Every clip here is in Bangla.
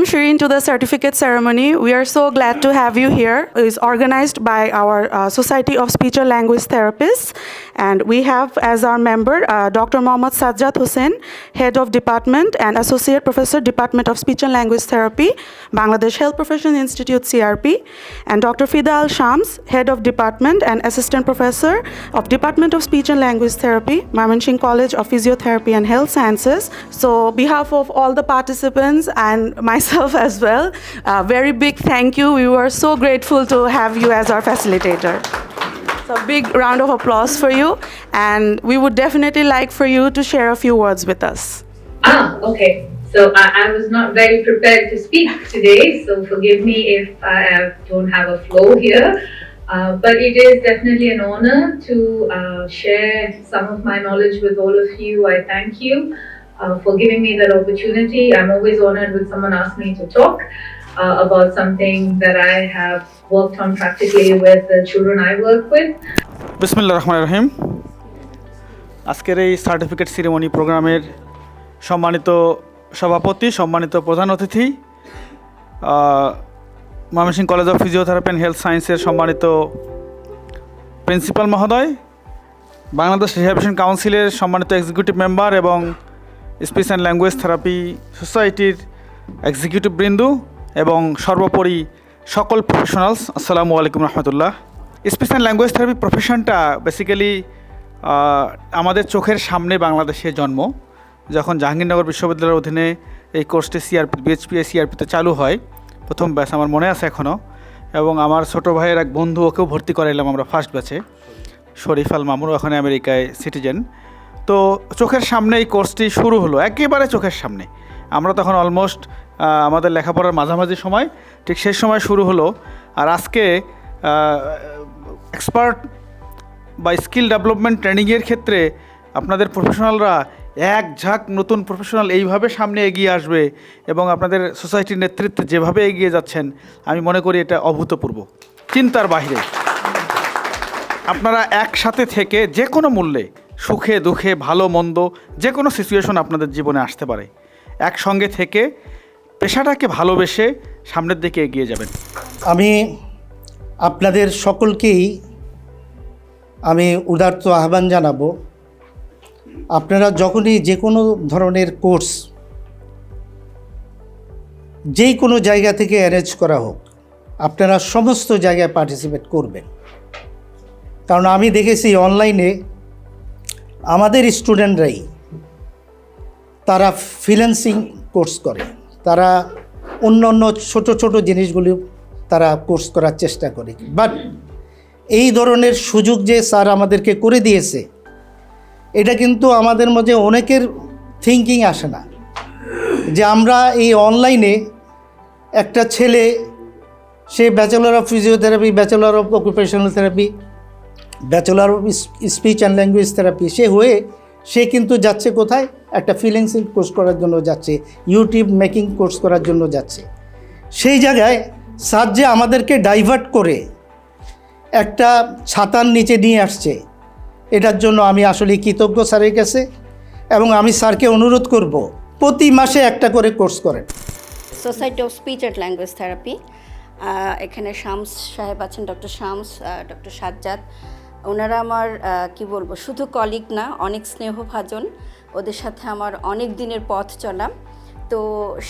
welcome Shireen to the certificate ceremony. We are so glad to have you here. It is organized by our Society of Speech and Language Therapists. And we have as our member Dr. Mohammad Sajjad Hussain, Head of Department and Associate Professor, Department of Speech and Language Therapy, Bangladesh Health Profession Institute, CRP, and Dr. Fida Al Shams, Head of Department and Assistant Professor of Department of Speech and Language Therapy, Mymensingh College of Physiotherapy and Health Sciences. So, on behalf of all the participants and myself as well, very big thank you. We were so grateful to have you as our facilitator. So, a big round of applause for you, and we would definitely like for you to share a few words with us. Okay. So I was not very prepared to speak today, so forgive me if I don't have a flow here. But it is definitely an honor to share some of my knowledge with all of you. I thank you for giving me that opportunity. I'm always honored when someone asks me to talk about something that I have worked on practically with the children I work with. বিসমিল্লাহির রহমানির রহিম। আজকের এই সার্টিফিকেট সেরেমনি প্রোগ্রামের সম্মানিত সভাপতি, সম্মানিত প্রধান অতিথি, Mymensingh college of physiotherapy and health সায়েন্সের সম্মানিত প্রিন্সিপাল মহোদয়, বাংলাদেশ রিহ্যাবিলিটেশন কাউন্সিলের সম্মানিত এক্সিকিউটিভ মেম্বার এবং স্পিচ অ্যান্ড ল্যাঙ্গুয়েজ থেরাপি সোসাইটির এক্সিকিউটিভ বৃন্দু এবং সর্বোপরি সকল প্রফেশনালস, আসসালামু আলাইকুম রহমতুল্লাহ। স্পিচ অ্যান্ড ল্যাঙ্গুয়েজ থেরাপি প্রফেশনটা বেসিক্যালি আমাদের চোখের সামনে বাংলাদেশে জন্ম। যখন জাহাঙ্গীরনগর বিশ্ববিদ্যালয়ের অধীনে এই কোর্সটি বিএইচপিএ সিআরপিতে চালু হয়, প্রথম ব্যাচ আমার মনে আছে এখনও, এবং আমার ছোটো ভাইয়ের এক বন্ধু, ওকেও ভর্তি করাইলাম আমরা ফার্স্ট ব্যাচে, শরীফ আল মামুন, ওখানে আমেরিকায় সিটিজেন। তো চোখের সামনে এই কোর্সটি শুরু হলো, একেবারে চোখের সামনে। আমরা তখন অলমোস্ট আমাদের লেখাপড়ার মাঝামাঝি সময়, ঠিক সেই সময় শুরু হলো। আর আজকে এক্সপার্ট বা স্কিল ডেভেলপমেন্ট ট্রেনিংয়ের ক্ষেত্রে আপনাদের প্রফেশনালরা এক ঝাঁক নতুন প্রফেশনাল এইভাবে সামনে এগিয়ে আসবে এবং আপনাদের সোসাইটির নেতৃত্বে যেভাবে এগিয়ে যাচ্ছেন, আমি মনে করি এটা অভূতপূর্ব, চিন্তার বাইরে। আপনারা একসাথে থেকে যে কোনো মূল্যে, সুখে দুঃখে, ভালো মন্দ, যে কোনো সিচুয়েশন আপনাদের জীবনে আসতে পারে, একসঙ্গে থেকে পেশাটাকে ভালোবেসে সামনের দিকে এগিয়ে যাবেন। আমি আপনাদের সকলকেই উদারত আহ্বান জানাবো, আপনারা যখনই যে কোনো ধরনের কোর্স যেই কোনো জায়গা থেকে অ্যারেঞ্জ করা হোক, আপনারা সমস্ত জায়গায় পার্টিসিপেট করবেন। কারণ আমি দেখেছি অনলাইনে আমাদের স্টুডেন্টরাই তারা ফ্রিল্যান্সিং কোর্স করে, তারা অন্য ছোট ছোট জিনিসগুলি তারা কোর্স করার চেষ্টা করে। বাট এই ধরনের সুযোগ যে স্যার আমাদেরকে করে দিয়েছে, এটা কিন্তু আমাদের মধ্যে অনেকের থিঙ্কিং আসে না যে আমরা এই অনলাইনে একটা ছেলে, সে bachelor of physiotherapy, bachelor of occupational therapy, bachelor of speech and language therapy, সে কিন্তু যাচ্ছে কোথায়? একটা ফ্রিল্যান্সিং কোর্স করার জন্য যাচ্ছে, ইউটিউব মেকিং কোর্স করার জন্য যাচ্ছে। সেই জায়গায় স্যার যে আমাদেরকে ডাইভার্ট করে একটা ছাতার নিচে নিয়ে আসছে, এটার জন্য আমি আসলে কৃতজ্ঞ স্যারের কাছে, এবং আমি স্যারকে অনুরোধ করব প্রতি মাসে একটা করে কোর্স করেন। Society of speech and language therapy, এখানে শামস সাহেব আছেন, ডক্টর শামস, ডক্টর সাজ্জাদ, ওনারা আমার কি বলবো, শুধু কলিগ না, অনেক স্নেহভাজন। ওদের সাথে আমার অনেক দিনের পথ চলা, তো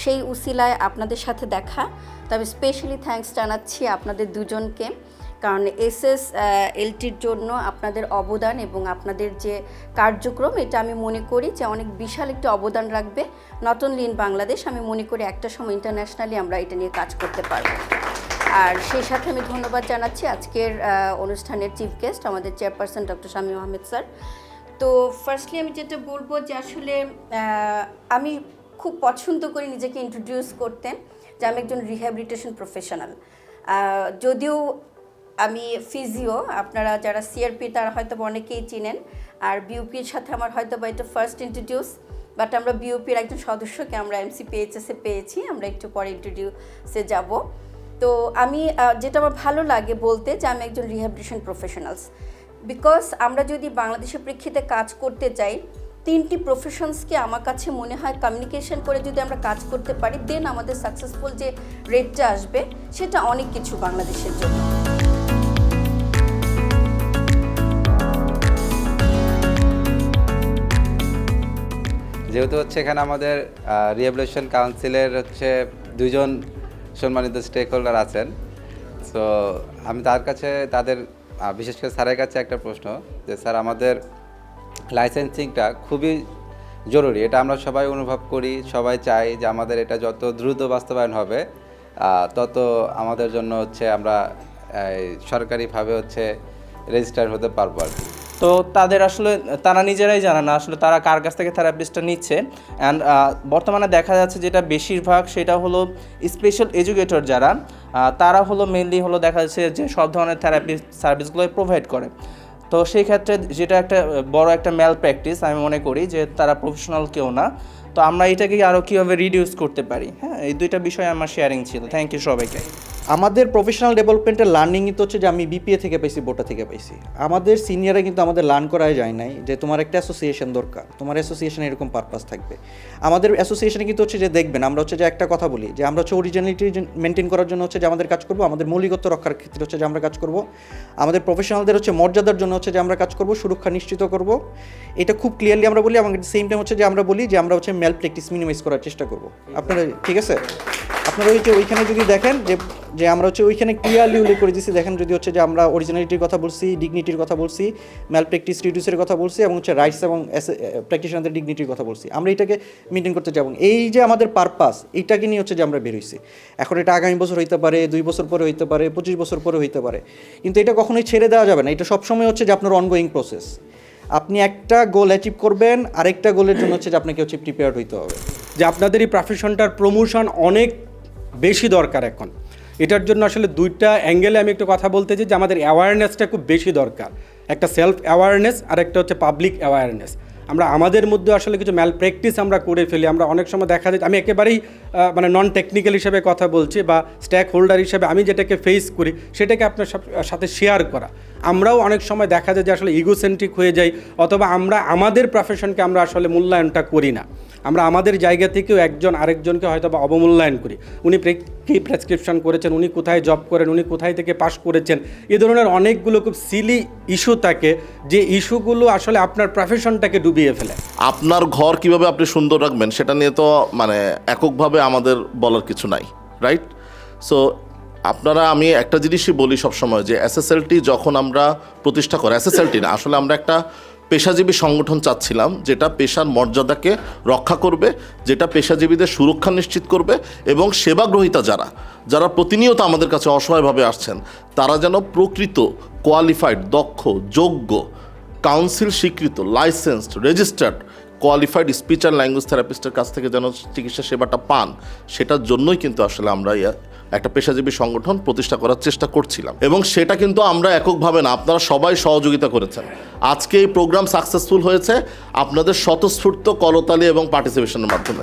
সেই উসিলায় আপনাদের সাথে দেখা। তবে স্পেশালি থ্যাঙ্কস জানাচ্ছি আপনাদের দুজনকে, কারণ এসএসএলটির জন্য আপনাদের অবদান এবং আপনাদের যে কার্যক্রম, এটা আমি মনে করি যে অনেক বিশাল একটি অবদান রাখবে নট অনলি ইন বাংলাদেশ। আমি মনে করি একটা সময় ইন্টারন্যাশনালি আমরা এটা নিয়ে কাজ করতে পারব। আর সেই সাথে আমি ধন্যবাদ জানাচ্ছি আজকের অনুষ্ঠানের চিফ গেস্ট, আমাদের chairperson doctor Shamim Ahmed sir. তো ফার্স্টলি আমি যেটা বলবো যে আসলে আমি খুব পছন্দ করি নিজেকে ইন্ট্রোডিউস করতে, যে আমি একজন রিহ্যাবিলিটেশন প্রফেশনাল। যদিও আমি ফিজিও, আপনারা যারা সিআরপি তারা হয়তো অনেকেই চিনেন, আর বিউপির সাথে আমার হয়তো বা এটা ফার্স্ট ইন্ট্রোডিউস, বাট আমরা বিউপির একজন সদস্যকে আমরা এমসিপিএইচএসে পেয়েছি, আমরা একটু পরে ইন্ট্রোডিউসে যাব। তো আমি যেটা আমার ভালো লাগে বলতে, যে আমি একজন রিহ্যাবিলিটেশন প্রফেশনালস, বিকজ আমরা যদি বাংলাদেশের প্রেক্ষিতে কাজ করতে চাই, তিনটি প্রফেশনসকে আমার কাছে মনে হয় কমিউনিকেশন করে যদি আমরা কাজ করতে পারি, দেন আমাদের সাকসেসফুল যে রেটটা আসবে সেটা অনেক কিছু বাংলাদেশের জন্য। যেহেতু হচ্ছে এখানে আমাদের রিহ্যাবিলিটেশন কাউন্সিলের হচ্ছে 2 জন সম্মানিত স্টেক হোল্ডার আছেন, সো আমি তাদের বিশেষ করে স্যারের কাছে একটা প্রশ্ন, যে স্যার আমাদের লাইসেন্সিংটা খুবই জরুরি, এটা আমরা সবাই অনুভব করি, সবাই চাই যে আমাদের এটা যত দ্রুত বাস্তবায়ন হবে তত আমাদের জন্য হচ্ছে আমরা সরকারিভাবে হচ্ছে রেজিস্টার হতে পারবো আর কি। তো তাদের আসলে তারা নিজেরাই জানে না আসলে তারা কার কাছ থেকে থেরাপিস্টটা নিচ্ছে। অ্যান্ড বর্তমানে দেখা যাচ্ছে যেটা বেশিরভাগ সেটা হলো স্পেশাল এডুকেটর যারা, তারা হলো মেনলি হলো দেখা যাচ্ছে যে সব ধরনের থেরাপি সার্ভিসগুলো প্রোভাইড করে। তো সেই ক্ষেত্রে যেটা একটা বড় একটা ম্যাল প্র্যাকটিস আমি মনে করি, যে তারা প্রফেশনাল কেউ না। তো আমরা এটাকে আরও কীভাবে রিডিউস করতে পারি, হ্যাঁ, এই দুইটা বিষয় আমার শেয়ারিং ছিল। থ্যাংক ইউ সবাইকে। আমাদের প্রফেশনাল ডেভেলপমেন্টের লার্নিংই তো হচ্ছে যে আমি বিপিএ থেকে পাইছি, বোটা থেকে পাইছি। আমাদের সিনিয়ররা কিন্তু আমাদের লার্ন করাই যায় নাই যে তোমার একটা অ্যাসোসিয়েশন দরকার, তোমার অ্যাসোসিয়েশনে এরকম পারপাস থাকবে। আমাদের অ্যাসোসিয়েশনে কিন্তু হচ্ছে যে দেখবেন আমরা হচ্ছে যে একটা কথা বলি যে আমরা হচ্ছে অরিজিনালিটি মেনটেন করার জন্য হচ্ছে যে আমাদের কাজ করব, আমাদের মৌলিকত্ব রক্ষার ক্ষেত্রে হচ্ছে যে আমরা কাজ করব, আমাদের প্রফেশনালদের হচ্ছে মর্যাদার জন্য হচ্ছে যে আমরা কাজ করব, সুরক্ষা নিশ্চিত করব। এটা খুব ক্লিয়ারলি আমরা বলি, এবং সেম টাইম হচ্ছে যে আমরা বলি যে আমরা হচ্ছে ম্যাল প্র্যাকটিস মিনিমাইজ করার চেষ্টা করব। আপনারা ঠিক আছে, আপনারা ওইখানে যদি দেখেন যে আমরা হচ্ছে ওইখানে ক্লিয়ারলি উল্লেখ করে দিচ্ছি, দেখেন যদি হচ্ছে যে আমরা অরিজিনালিটির কথা বলছি, ডিগনিটির কথা বলছি, ম্যাল প্র্যাকটিস রিডিউসের কথা বলছি, এবং হচ্ছে রাইটস এবং প্র্যাকটিশনারদের ডিগনিটির কথা বলছি। আমরা এটাকে মেনটেন করতে যাবো। এই যে আমাদের পারপাস, এইটাকে নিয়ে হচ্ছে যে আমরা বেরোইছি। এখন এটা আগামী বছর হইতে পারে, 2 বছর পরে হইতে পারে, 25 বছর পরে হইতে পারে, কিন্তু এটা কখনোই ছেড়ে দেওয়া যাবে না। এটা সবসময় হচ্ছে যে আপনার অনগোয়িং প্রসেস। আপনি একটা গোল অ্যাচিভ করবেন, আরেকটা গোলের জন্য হচ্ছে যে আপনাকে হচ্ছে প্রিপেয়ার্ড হইতে হবে। যে আপনাদের এই প্রফেশনটার প্রমোশন অনেক বেশি দরকার এখন। এটার জন্য আসলে 2টা অ্যাঙ্গেলে আমি একটু কথা বলতে চাই, যে আমাদের অ্যাওয়ারনেসটা খুব বেশি দরকার। একটা সেলফ অ্যাওয়ারনেস আর একটা হচ্ছে পাবলিক অ্যাওয়ারনেস। আমরা আমাদের মধ্যে আসলে কিছু ম্যাল প্র্যাকটিস আমরা করে ফেলি। আমরা অনেক সময় দেখা যায়, আমি একেবারেই মানে নন টেকনিক্যাল হিসেবে কথা বলছি, বা স্টেক হোল্ডার হিসেবে আমি যেটাকে ফেস করি সেটাকে আপনার সাথে শেয়ার করা। আমরাও অনেক সময় দেখা যায় যে আসলে ইগোসেন্ট্রিক হয়ে যাই, অথবা আমরা আমাদের প্রফেশনকে আমরা আসলে মূল্যায়নটা করি না। আমরা আমাদের জায়গা থেকেও একজন আরেকজনকে হয়তো বা অবমূল্যায়ন করি। উনি কী প্রেসক্রিপশন করেছেন, উনি কোথায় জব করেন, উনি কোথায় থেকে পাস করেছেন, এ ধরনের অনেকগুলো খুব সিলি ইস্যু থাকে, যে ইস্যুগুলো আসলে আপনার প্রফেশনটাকে ডুবিয়ে ফেলে। আপনার ঘর কিভাবে আপনি সুন্দর রাখবেন সেটা নিয়ে তো মানে এককভাবে আমাদের বলার কিছু নাই, রাইট? সো আমি একটা জিনিসই বলি সবসময়, যে এসএসএলটি যখন আমরা প্রতিষ্ঠা করি, এসএসএলটি না, আসলে আমরা একটা পেশাজীবী সংগঠন চাচ্ছিলাম, যেটা পেশার মর্যাদাকে রক্ষা করবে, যেটা পেশাজীবীদের সুরক্ষা নিশ্চিত করবে, এবং সেবাগ্রহীতা যারা প্রতিনিয়ত আমাদের কাছে অসহায়ভাবে আসছেন, তারা যেন প্রকৃত কোয়ালিফাইড, দক্ষ, যোগ্য, কাউন্সিল স্বীকৃত, licensed, registered, qualified speech and language থেরাপিস্টের কাছ থেকে যেন চিকিৎসা সেবাটা পান, সেটার জন্যই কিন্তু আসলে আমরা একটা পেশাজীবী সংগঠন প্রতিষ্ঠা করার চেষ্টা করছিলাম। এবং সেটা কিন্তু আমরা এককভাবে না, আপনারা সবাই সহযোগিতা করেছেন। আজকে এই প্রোগ্রাম সাকসেসফুল হয়েছে আপনাদের স্বতঃস্ফূর্ত করতালি এবং পার্টিসিপেশনের মাধ্যমে।